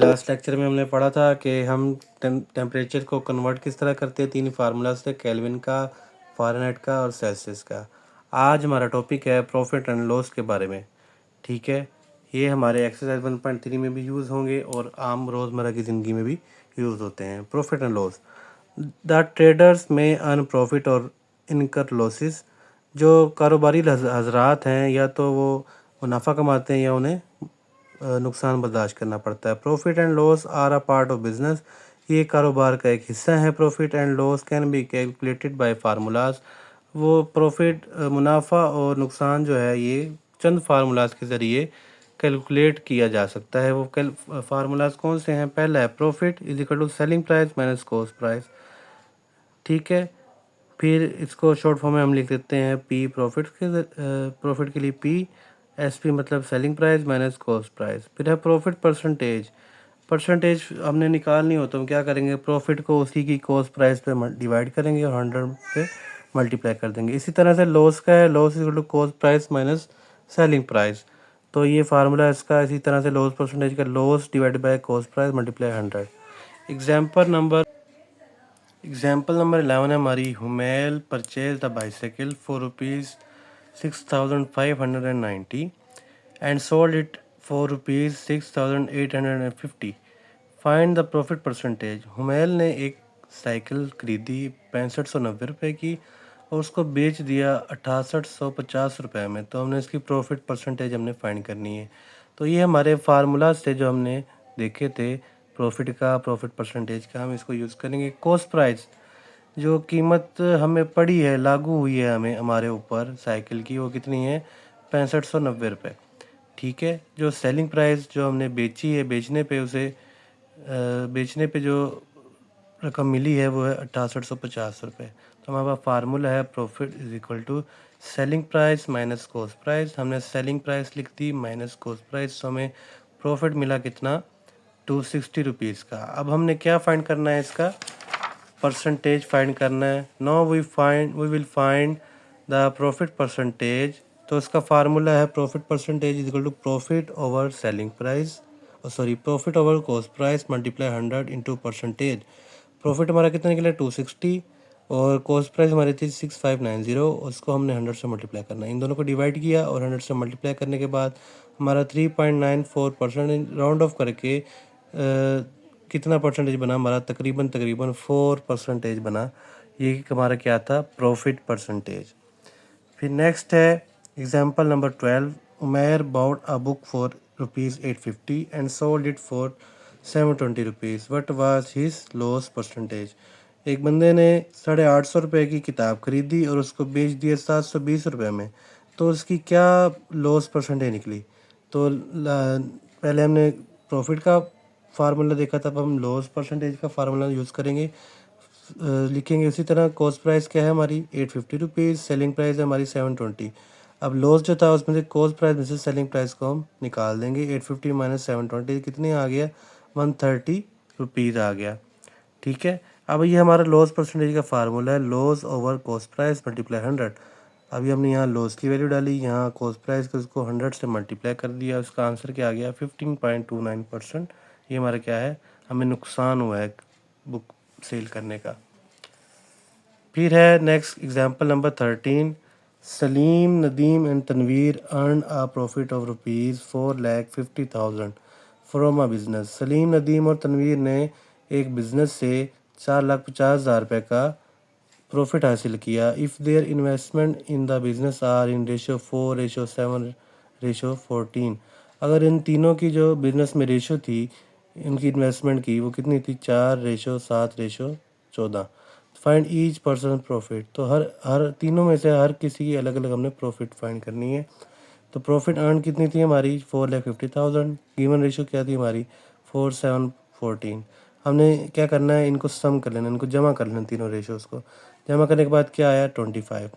Last lecture में हमने पढ़ा था कि हम टेम्परेचर को कन्वर्ट किस तरह करते हैं, 3 फार्मूला से, केल्विन का, फ़ारेनहाइट का और सेल्सियस का। आज हमारा टॉपिक है प्रॉफिट एंड लॉस के बारे में। ठीक है, ये हमारे एक्सरसाइज 1.3 में भी यूज़ होंगे और आम रोज़मर्रा की ज़िंदगी में भी यूज़ होते हैं। Profit and loss, the traders में अर्न प्रॉफिट और इनकर लॉसेस। जो कारोबारी हजरात हैं, या तो वो मुनाफा कमाते हैं या उन्हें नुकसान बर्दाश्त करना पड़ता है। Profit and loss are a part of business, ये कारोबार का एक हिस्सा है। Profit and loss can be calculated by formulas. वो प्रॉफिट, मुनाफा और नुकसान जो है ये चंद फार्मूलाज के ज़रिए कैलकुलेट किया जा सकता है। वो फार्मूलाज कौन से हैं? पहला है profit is equal to selling price minus cost price. ठीक है, फिर इसको शॉर्ट फॉर्म में हम लिख देते हैं पी। प्रॉफिट के लिए पी, एस पी मतलब selling price minus cost price. फिर है प्रॉफिट परसेंटेज। परसेंटेज हमने निकालनी हो तो हम क्या करेंगे? प्रॉफिट को उसी की कॉस्ट प्राइस पे डिवाइड करेंगे और 100 पे मल्टीप्लाई कर देंगे। इसी तरह से लॉस का है, loss equal to cost price minus selling price. तो ये फार्मूला इसका इसी तरह से, लॉस परसेंटेज का loss divide by cost price multiply 100। Example number 11 है हमारी। Humail purchase the bicycle for ₹6,590 and sold it for ₹6,850। Find the profit percentage. Humail ने एक साइकिल खरीदी 6590 की और उसको बेच दिया 6850 में। तो हमने इसकी प्रॉफिट परसेंटेज हमने फाइंड करनी है। तो ये हमारे फार्मूला से जो हमने देखे थे प्रॉफिट का, प्रॉफिट परसेंटेज का, हम इसको यूज़ करेंगे। कॉस्ट प्राइस, जो कीमत हमें पड़ी है, लागू हुई है हमें हमारे ऊपर साइकिल की, वो कितनी है? 6590। ठीक है, जो सेलिंग प्राइस जो हमने बेची है, बेचने पे जो रकम मिली है वो है 6850 तो हमारे पास फार्मूला है profit is equal to selling price minus cost price. हमने सेलिंग प्राइस लिख दी माइनस कॉस्ट प्राइस, तो हमें प्रॉफिट मिला कितना? 260 का। अब हमने क्या फाइंड करना है? इसका परसेंटेज फाइंड करना है। Now we will find the profit percentage. तो इसका फार्मूला है profit percentage is equal to profit over selling price, profit over cost price multiply 100 into percentage. Profit हमारा कितना निकला? 260 और कॉस्ट प्राइस हमारी थी 6590। उसको हमने 100 से मल्टीप्लाई करना है। इन दोनों को डिवाइड किया और 100 से मल्टीप्लाई करने के बाद हमारा 3.94% राउंड ऑफ करके कितना परसेंटेज बना हमारा? तकरीबन 4% बना। ये हमारा क्या था? Profit percentage. फिर नेक्स्ट है example number 12। Umair bought a book for ₹850 and sold it for ₹720। What was his loss percentage. एक बंदे ने ₹850 की किताब खरीदी और उसको बेच दिया ₹720 में। तो उसकी क्या लॉस परसेंटेज निकली? तो पहले हमने प्रॉफिट का फार्मूला देखा था, अब हम लॉस परसेंटेज का फार्मूला यूज़ करेंगे। लिखेंगे उसी तरह। कॉस्ट प्राइस क्या है हमारी? ₹850, सेलिंग प्राइस है हमारी 720। अब लॉस जो था उसमें से कॉस्ट प्राइस में से सेलिंग प्राइस को हम निकाल देंगे। 850 माइनस 720 कितने आ गया? ₹130 आ गया। ठीक है, अब ये हमारा लॉस परसेंटेज का फार्मूला है, loss over cost price multiply 100। अभी हमने यहाँ लॉस की वैल्यू डाली, यहाँ कॉस्ट प्राइस को उसको 100 से मल्टीप्लाई कर दिया। उसका आंसर क्या आ गया? 15.29%। ये हमारा क्या है? हमें नुकसान हुआ है बुक सेल करने का। फिर है next example number 13। Salim, Nadeem and Tanveer earn a profit of ₹4,50,000 from a business. Salim, Nadeem और तनवीर ने एक बिजनेस से ₹4,50,000 का प्रॉफिट हासिल किया। If their investment in the business are in ratio 4:7:14। अगर इन तीनों की जो बिजनेस में रेशो थी इनकी इन्वेस्टमेंट की, वो कितनी थी? 4:7:14। Find each person profit. तो हर तीनों में से हर किसी की अलग अलग हमने प्रॉफिट फाइंड करनी है। तो प्रॉफिट अर्न कितनी थी हमारी? 4,50,000। गिवन रेशो क्या थी हमारी? 4:7:14। हमने क्या करना है? इनको सम कर लेना, इनको जमा कर लेना, तीनों रेशोज़ को। जमा करने के बाद क्या आया? 25।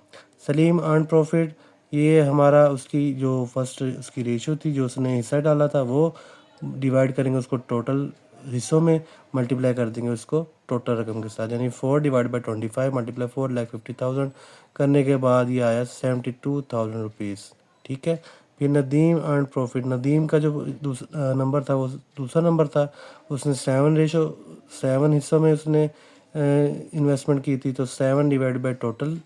सलीम अर्न प्रॉफिट, ये हमारा उसकी जो फर्स्ट उसकी रेशो थी, जो उसने हिस्सा डाला था, वो डिवाइड करेंगे उसको टोटल हिस्सों में, मल्टीप्लाई कर देंगे उसको टोटल रकम के साथ, यानी 4/25 मल्टीप्लाई 4,50,000 करने के बाद ये आया ₹72,000। ठीक है, फिर नदीम अर्न प्रॉफिट, नदीम का जो नंबर था वो दूसरा नंबर था, उसने 7 हिस्सों में उसने इन्वेस्टमेंट की थी, तो 7 डिवाइड बाई टोटल,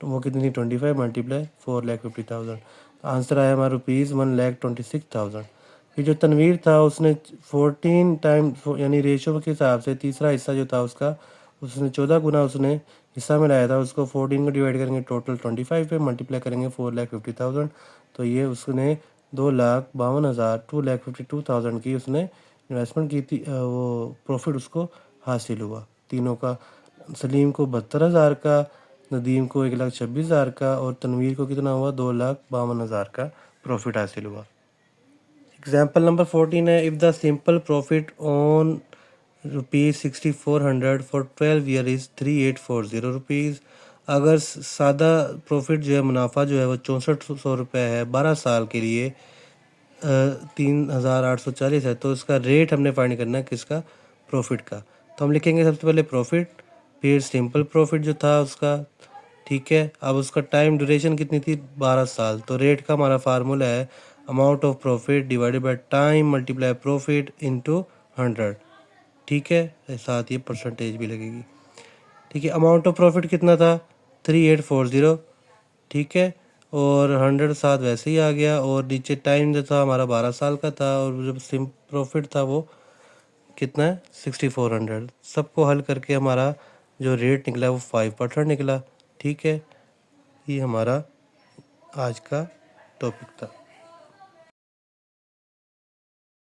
तो वो कितनी थी 25 मल्टीप्लाई 4,50,000। आंसर आया हमारा ₹1,26,000। फिर जो तनवीर था उसने 14 टाइम यानी रेशो के हिसाब से तीसरा हिस्सा जो था उसका, उसने 14 गुना उसने हिस्सा में लाया था, उसको 14 को डिवाइड करेंगे टोटल 25 पे, मल्टीप्लाई करेंगे 4,50,000, तो ये उसने 2,52,000 2,52,000 की उसने इन्वेस्टमेंट की थी, वो प्रॉफिट उसको हासिल हुआ तीनों का। सलीम को 72,000 का, नदीम को 1,26,000 का, और तनवीर को कितना हुआ 2,52,000 का प्रॉफिट हासिल हुआ। एग्जाम्पल नंबर 14 है, if the simple profit on ₹6,400 for 12 year is 3,840 rupees. अगर सादा प्रॉफिट जो है, मुनाफा जो है वो 6400 रुपये है 12 साल के लिए, 3,840 है, तो इसका रेट हमने फाइंड करना है किसका, प्रॉफिट का। तो हम लिखेंगे सबसे पहले प्रॉफिट, फिर सिंपल प्रॉफिट जो था उसका, ठीक है। अब उसका टाइम ड्यूरेशन कितनी थी 12 साल, तो रेट का हमारा फार्मूला है amount of profit divided by time multiply profit into 100, ठीक है। साथ ही परसेंटेज भी लगेगी, ठीक है। अमाउंट ऑफ प्रॉफिट कितना था 3,840, ठीक है, और 100 साथ वैसे ही आ गया, और नीचे टाइम जो था हमारा 12 साल का था, और जो सिम प्रॉफिट था वो कितना है 6,400। सबको हल करके हमारा जो रेट निकला वो 5% निकला, ठीक है। ये हमारा आज का टॉपिक था।